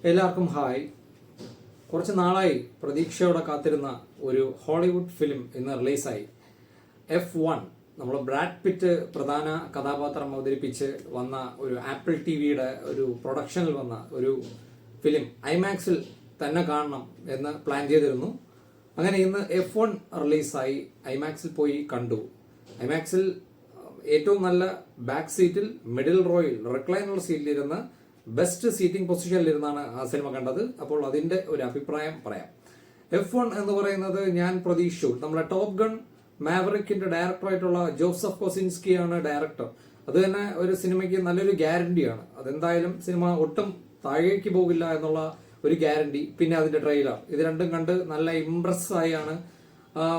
എല്ലാവർക്കും ഹായ്. കുറച്ച് നാളായി പ്രതീക്ഷയോടെ കാത്തിരുന്ന ഒരു ഹോളിവുഡ് ഫിലിം ഇന്ന് റിലീസായി. F1. നമ്മൾ ബ്രാഡ് പിറ്റ് പ്രധാന കഥാപാത്രം അവതരിപ്പിച്ച് വന്ന ഒരു ആപ്പിൾ ടിവിയുടെ ഒരു പ്രൊഡക്ഷനിൽ വന്ന ഒരു ഫിലിം ഐമാക്സിൽ തന്നെ കാണണം എന്ന് പ്ലാൻ ചെയ്തിരുന്നു. അങ്ങനെ ഇന്ന് F1 റിലീസായി. ഐമാക്സിൽ പോയി കണ്ടു. ഐമാക്സിൽ ഏറ്റവും നല്ല ബാക്ക് സീറ്റിൽ മിഡിൽ റോയിൽ റിക്ലൈനർ സീറ്റിലിരുന്ന് ബെസ്റ്റ് സീറ്റിംഗ് പൊസിഷനിലിരുന്നാണ് ആ സിനിമ കണ്ടത്. അപ്പോൾ അതിന്റെ ഒരു അഭിപ്രായം പറയാം. F1 എന്ന് പറയുന്നത് ഞാൻ പ്രതീക്ഷിച്ചു. നമ്മളെ ടോപ്പ് ഗൺ മാവറിക്കിന്റെ ഡയറക്ടറായിട്ടുള്ള ജോസഫ് കൊസിൻസ്കിയാണ് ഡയറക്ടർ. അത് തന്നെ ഒരു സിനിമയ്ക്ക് നല്ലൊരു ഗ്യാരണ്ടിയാണ്. അതെന്തായാലും സിനിമ ഒട്ടും താഴേക്ക് പോകില്ല എന്നുള്ള ഒരു ഗ്യാരണ്ടി. പിന്നെ അതിന്റെ ട്രെയിലർ, ഇത് രണ്ടും കണ്ട് നല്ല ഇംപ്രസ് ആയാണ്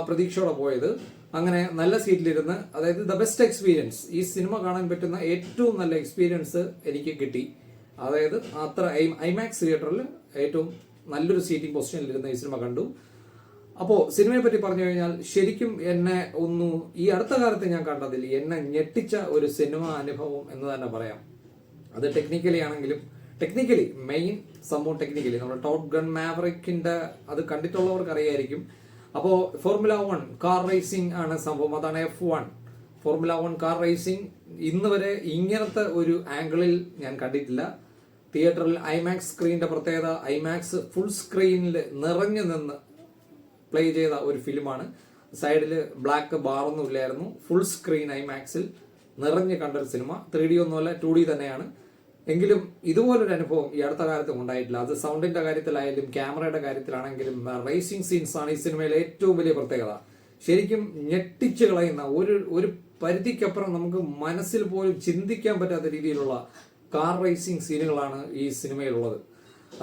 പ്രതീക്ഷയോടെ പോയത്. അങ്ങനെ നല്ല സീറ്റിലിരുന്ന്, അതായത് ദ ബെസ്റ്റ് എക്സ്പീരിയൻസ്, ഈ സിനിമ കാണാൻ പറ്റുന്ന ഏറ്റവും നല്ല എക്സ്പീരിയൻസ് എനിക്ക് കിട്ടി. അതായത് അത്ര ഐമാക്സ് തിയേറ്ററിൽ ഏറ്റവും നല്ലൊരു സീറ്റിംഗ് പൊസിഷനിലിരുന്ന് ഈ സിനിമ കണ്ടു. അപ്പോൾ സിനിമയെ പറ്റി പറഞ്ഞു കഴിഞ്ഞാൽ ശരിക്കും എന്നെ ഈ അടുത്ത കാലത്ത് ഞാൻ കണ്ടതിൽ എന്നെ ഞെട്ടിച്ച ഒരു സിനിമ അനുഭവം എന്ന് തന്നെ പറയാം. അത് ടെക്നിക്കലി മെയിൻ സംഭവം ടെക്നിക്കലി നമ്മുടെ ടോപ്പ് ഗൺ മാവറിക്കിന്റെ അത് കണ്ടിട്ടുള്ളവർക്ക് അറിയായിരിക്കും. അപ്പോൾ ഫോർമുല 1 കാർ റേസിംഗ് ആണ് സംഭവം. അതാണ് F1. ഫോർമുല 1 കാർ റേസിംഗ് ഇന്ന് വരെ ഇങ്ങനത്തെ ഒരു ആംഗിളിൽ ഞാൻ കണ്ടിട്ടില്ല. തിയേറ്ററിൽ ഐമാക്സ് സ്ക്രീനിന്റെ പ്രത്യേകത, ഐമാക്സ് ഫുൾ സ്ക്രീനിൽ നിറഞ്ഞു നിന്ന് പ്ലേ ചെയ്ത ഒരു ഫിലിമാണ്. സൈഡിൽ ബ്ലാക്ക് ബാറൊന്നും ഇല്ലായിരുന്നു. ഫുൾ സ്ക്രീൻ ഐമാക്സിൽ നിറഞ്ഞു കണ്ടൊരു സിനിമ. 3D ഒന്നുമല്ല, 2D തന്നെയാണ്. എങ്കിലും ഇതുപോലൊരു അനുഭവം ഈ അടുത്ത കാലത്തും ഉണ്ടായിട്ടില്ല. അത് സൗണ്ടിന്റെ കാര്യത്തിലായാലും ക്യാമറയുടെ കാര്യത്തിലാണെങ്കിലും റേസിംഗ് സീൻസ് ആണ് ഈ സിനിമയിലെ ഏറ്റവും വലിയ പ്രത്യേകത. ശരിക്കും ഞെട്ടിച്ചു കളയുന്ന ഒരു പരിധിക്കപ്പുറം നമുക്ക് മനസ്സിൽ പോലും ചിന്തിക്കാൻ പറ്റാത്ത രീതിയിലുള്ള കാർ റേസിംഗ് സീനുകളാണ് ഈ സിനിമയിലുള്ളത്.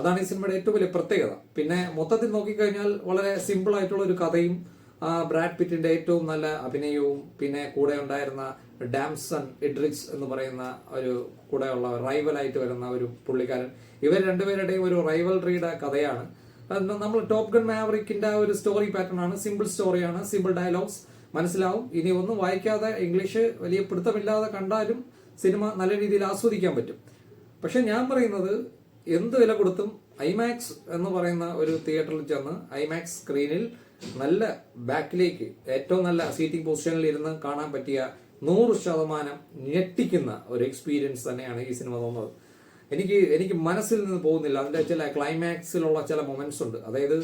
അതാണ് ഈ സിനിമയുടെ ഏറ്റവും വലിയ പ്രത്യേകത. പിന്നെ മൊത്തത്തിൽ നോക്കിക്കഴിഞ്ഞാൽ വളരെ സിമ്പിൾ ആയിട്ടുള്ള ഒരു കഥയും ബ്രാഡ് പിറ്റിന്റെ ഏറ്റവും നല്ല അഭിനയവും, പിന്നെ കൂടെ ഉണ്ടായിരുന്ന ഡാംസൺ ഇഡ്രിക്സ് എന്ന് പറയുന്ന ഒരു കൂടെയുള്ള റൈവലായിട്ട് വരുന്ന ഒരു പുള്ളിക്കാരൻ. ഇവർ രണ്ടുപേരുടെയും ഒരു റൈവൽറിയുടെ കഥയാണ്. നമ്മൾ ടോപ്പ് ഗൺ മാവറിക്കിന്റെ ഒരു സ്റ്റോറി പാറ്റേൺ ആണ്. സിമ്പിൾ സ്റ്റോറിയാണ്, സിമ്പിൾ ഡയലോഗ്സ്, മനസ്സിലാവും. ഇനി ഒന്നും വായിക്കാതെ ഇംഗ്ലീഷ് വലിയ പിടുത്തമില്ലാതെ കണ്ടാലും സിനിമ നല്ല രീതിയിൽ ആസ്വദിക്കാൻ പറ്റും. പക്ഷെ ഞാൻ പറയുന്നത്, എന്ത് വില കൊടുത്തും ഐമാക്സ് എന്ന് പറയുന്ന ഒരു തിയേറ്ററിൽ ചെന്ന് ഐമാക്സ് സ്ക്രീനിൽ നല്ല ബാക്കിലേക്ക് ഏറ്റവും നല്ല സീറ്റിംഗ് പൊസിഷനിൽ ഇരുന്ന് കാണാൻ പറ്റിയ 100% ഞെട്ടിക്കുന്ന ഒരു എക്സ്പീരിയൻസ് തന്നെയാണ് ഈ സിനിമ തോന്നുന്നത്. എനിക്ക് മനസ്സിൽ നിന്ന് പോകുന്നില്ല. അതിന്റെ ചില ക്ലൈമാക്സിലുള്ള ചില മൊമെന്റ്സ് ഉണ്ട്. അതായത്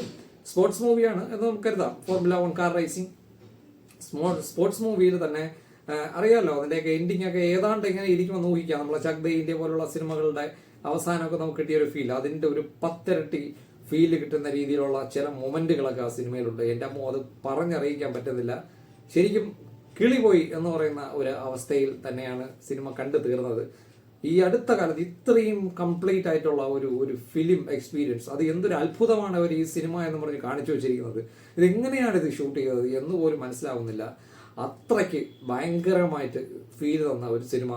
സ്പോർട്സ് മൂവിയാണ് എന്ന് നമുക്ക് കരുതാം. ഫോർമുല 1 കാർ റേസിംഗ് സ്പോർട്സ് മൂവിയിൽ തന്നെ അറിയാമല്ലോ, അതിന്റെയൊക്കെ എൻഡിങ് ഒക്കെ ഏതാണ്ട് എങ്ങനെ ഇരിക്കുമെന്ന് ഊഹിക്കാം. നമ്മളെ ചക് ദേ ഇന്ത്യ പോലുള്ള സിനിമകളുടെ അവസാനമൊക്കെ നമുക്ക് കിട്ടിയ ഒരു ഫീൽ, അതിന്റെ ഒരു 10 ഇരട്ടി ഫീല് കിട്ടുന്ന രീതിയിലുള്ള ചില മൊമെന്റുകളൊക്കെ ആ സിനിമയിലുണ്ട്. എൻ്റെ അമ്മ അത് പറഞ്ഞറിയിക്കാൻ പറ്റുന്നില്ല. ശരിക്കും കിളിപോയി എന്ന് പറയുന്ന ഒരു അവസ്ഥയിൽ തന്നെയാണ് സിനിമ കണ്ടു തീർന്നത്. ഈ അടുത്ത കാലത്ത് ഇത്രയും കംപ്ലീറ്റ് ആയിട്ടുള്ള ഒരു ഫിലിം എക്സ്പീരിയൻസ്, അത് എന്തൊരു അത്ഭുതമാണ് അവർ ഈ സിനിമ എന്ന് പറഞ്ഞ് കാണിച്ചു വെച്ചിരിക്കുന്നത്. ഇതെങ്ങനെയാണ് ഇത് ഷൂട്ട് ചെയ്തത് എന്ന് പോലും മനസ്സിലാവുന്നില്ല. അത്രയ്ക്ക് ഭയങ്കരമായിട്ട് ഫീൽ തന്ന ഒരു സിനിമ.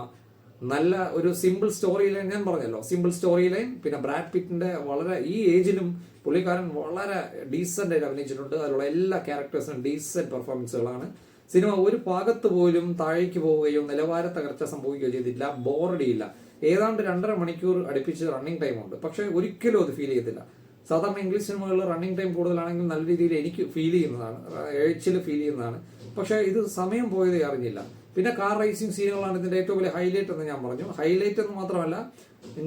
നല്ല ഒരു സിമ്പിൾ സ്റ്റോറി ലൈൻ, ഞാൻ പറഞ്ഞല്ലോ, സിമ്പിൾ സ്റ്റോറി ലൈൻ. പിന്നെ ബ്രാഡ് പിറ്റിന്റെ വളരെ ഈ ഏജിലും പുള്ളിക്കാരൻ വളരെ ഡീസന്റ് ആയിട്ട് അഭിനയിച്ചിട്ടുണ്ട്. അതിലുള്ള എല്ലാ ക്യാരക്ടേഴ്സിനും ഡീസന്റ് പെർഫോമൻസുകളാണ്. സിനിമ ഒരു ഭാഗത്ത് പോലും താഴേക്ക് പോവുകയോ നിലവാര തകർച്ച സംഭവിക്കുകയോ ചെയ്തിട്ടില്ല. ബോറടിയില്ല. ഏതാണ്ട് 2.5 മണിക്കൂർ അടുപ്പിച്ച് റണ്ണിങ് ടൈം ഉണ്ട്. പക്ഷെ ഒരിക്കലും അത് ഫീൽ ചെയ്യത്തില്ല. സാധാരണ ഇംഗ്ലീഷ് സിനിമകളിൽ റണ്ണിങ് ടൈം കൂടുതലാണെങ്കിൽ നല്ല രീതിയിൽ എനിക്ക് ഫീൽ ചെയ്യുന്നതാണ്, എഴുച്ചിൽ ഫീൽ ചെയ്യുന്നതാണ്. പക്ഷെ ഇത് സമയം പോയതേ അറിഞ്ഞില്ല. പിന്നെ കാർ റേസിംഗ് സീനുകളാണ് ഇതിന്റെ ഏറ്റവും വലിയ ഹൈലൈറ്റ് എന്ന് ഞാൻ പറഞ്ഞു. ഹൈലൈറ്റ് എന്ന് മാത്രമല്ല,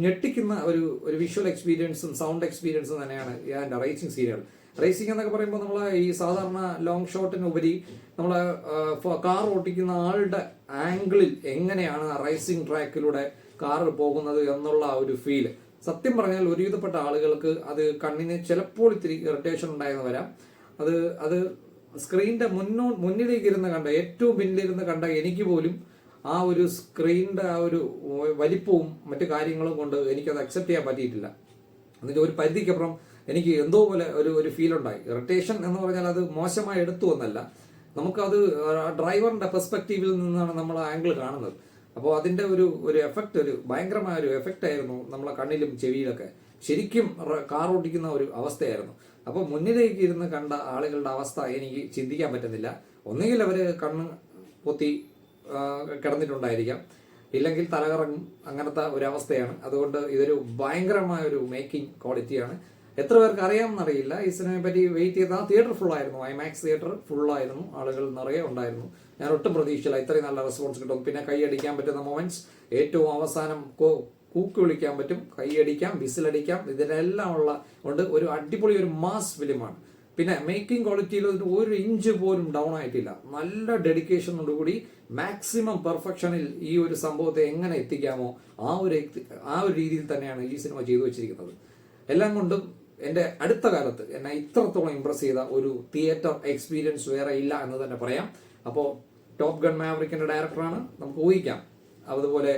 ഞെട്ടിക്കുന്ന ഒരു വിഷ്വൽ എക്സ്പീരിയൻസും സൗണ്ട് എക്സ്പീരിയൻസും തന്നെയാണ് ഇതിന്റെ റേസിംഗ് സീനുകൾ. റേസിംഗ് എന്നൊക്കെ പറയുമ്പോൾ നമ്മൾ ഈ സാധാരണ ലോങ് ഷോട്ടിനുപരി നമ്മളെ കാർ ഓട്ടിക്കുന്ന ആളുടെ ആംഗിളിൽ എങ്ങനെയാണ് റേസിംഗ് ട്രാക്കിലൂടെ കാർ പോകുന്നത് എന്നുള്ള ഒരു ഫീല്. സത്യം പറഞ്ഞാൽ ഒരുവിധപ്പെട്ട ആളുകൾക്ക് അത് കണ്ണിന് ചിലപ്പോൾ ഇത്തിരി ഇറിറ്റേഷൻ ഉണ്ടായെന്ന് വരാം. അത് സ്ക്രീനിന്റെ മുന്നിലേക്ക് ഇരുന്ന് കണ്ട, ഏറ്റവും പിന്നിലിരുന്ന് കണ്ട എനിക്ക് പോലും ആ ഒരു സ്ക്രീനിന്റെ ആ ഒരു വലിപ്പവും മറ്റു കാര്യങ്ങളും കൊണ്ട് എനിക്കത് അക്സെപ്റ്റ് ചെയ്യാൻ പറ്റിയിട്ടില്ല. എന്നിട്ട് ഒരു പരിധിക്കപ്പുറം എനിക്ക് എന്തോ പോലെ ഒരു ഫീൽ ഉണ്ടായി. ഇറിറ്റേഷൻ എന്ന് പറഞ്ഞാൽ അത് മോശമായി എടുത്തു എന്നല്ല, നമുക്കത് ഡ്രൈവറിന്റെ പെർസ്പെക്റ്റീവിൽ നിന്നാണ് നമ്മൾ ആംഗിൾ കാണുന്നത്. അപ്പോൾ അതിന്റെ ഒരു എഫക്റ്റ്, ഒരു ഭയങ്കരമായ ഒരു എഫക്റ്റ് ആയിരുന്നു നമ്മളെ കണ്ണിലും ചെവിയിലൊക്കെ. ശരിക്കും കാർ ഓടിക്കുന്ന ഒരു അവസ്ഥയായിരുന്നു. അപ്പോൾ മുന്നിലേക്ക് ഇരുന്ന് കണ്ട ആളുകളുടെ അവസ്ഥ എനിക്ക് ചിന്തിക്കാൻ പറ്റുന്നില്ല. ഒന്നുകിൽ അവര് കണ്ണ് പൊത്തി കിടന്നിട്ടുണ്ടായിരിക്കാം, ഇല്ലെങ്കിൽ തലകറങ്ങും, അങ്ങനത്തെ ഒരു അവസ്ഥയാണ്. അതുകൊണ്ട് ഇതൊരു ഭയങ്കരമായ ഒരു മേക്കിംഗ് ക്വാളിറ്റിയാണ്. എത്ര പേർക്ക് അറിയാമെന്നറിയില്ല ഈ സിനിമയെ പറ്റി. വെയിറ്റ് ചെയ്ത തിയേറ്റർ ഫുള്ളായിരുന്നു, ഐമാക്സ് തിയേറ്റർ ഫുള്ളായിരുന്നു, ആളുകൾ നിറയെ ഉണ്ടായിരുന്നു. ഞാൻ ഒട്ടും പ്രതീക്ഷിച്ചില്ല ഇത്രയും നല്ല റെസ്പോൺസ് കിട്ടും. പിന്നെ കൈയടിക്കാൻ പറ്റുന്ന മൊമെന്റ്സ്, ഏറ്റവും അവസാനം കൂക്ക് വിളിക്കാൻ പറ്റും, കൈയടിക്കാം, വിസിലടിക്കാം, ഇതിനെല്ലാം കൊണ്ട് ഒരു അടിപൊളി ഒരു മാസ് ഫിലിമാണ്. പിന്നെ മേക്കിംഗ് ക്വാളിറ്റിയിൽ ഒരു ഇഞ്ച് പോലും ഡൗൺ ആയിട്ടില്ല. നല്ല ഡെഡിക്കേഷനോടുകൂടി മാക്സിമം പെർഫെക്ഷനിൽ ഈ ഒരു സംഭവത്തെ എങ്ങനെ എത്തിക്കാമോ ആ ഒരു രീതിയിൽ തന്നെയാണ് ഈ സിനിമ ചെയ്തു വെച്ചിരിക്കുന്നത്. എല്ലാം കൊണ്ടും എൻ്റെ അടുത്ത കാലത്ത് എന്നെ ഇത്രത്തോളം ഇംപ്രസ് ചെയ്ത ഒരു തിയേറ്റർ എക്സ്പീരിയൻസ് വേറെ ഇല്ല എന്ന് തന്നെ പറയാം. അപ്പോൾ ടോപ്പ് ഗൺ മാവറിക്കിന്റെ ഡയറക്ടറാണ്, നമുക്ക് ഊഹിക്കാം. അതുപോലെ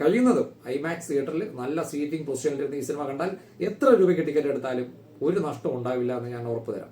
കഴിയുന്നതും ഐമാക്സ് തിയേറ്ററിൽ നല്ല സീറ്റിംഗ് പൊസിഷനിലിരുന്ന് ഈ സിനിമ കണ്ടാൽ എത്ര രൂപയ്ക്ക് ടിക്കറ്റ് എടുത്താലും ഒരു നഷ്ടം ഉണ്ടാവില്ല എന്ന് ഞാൻ ഉറപ്പു തരാം.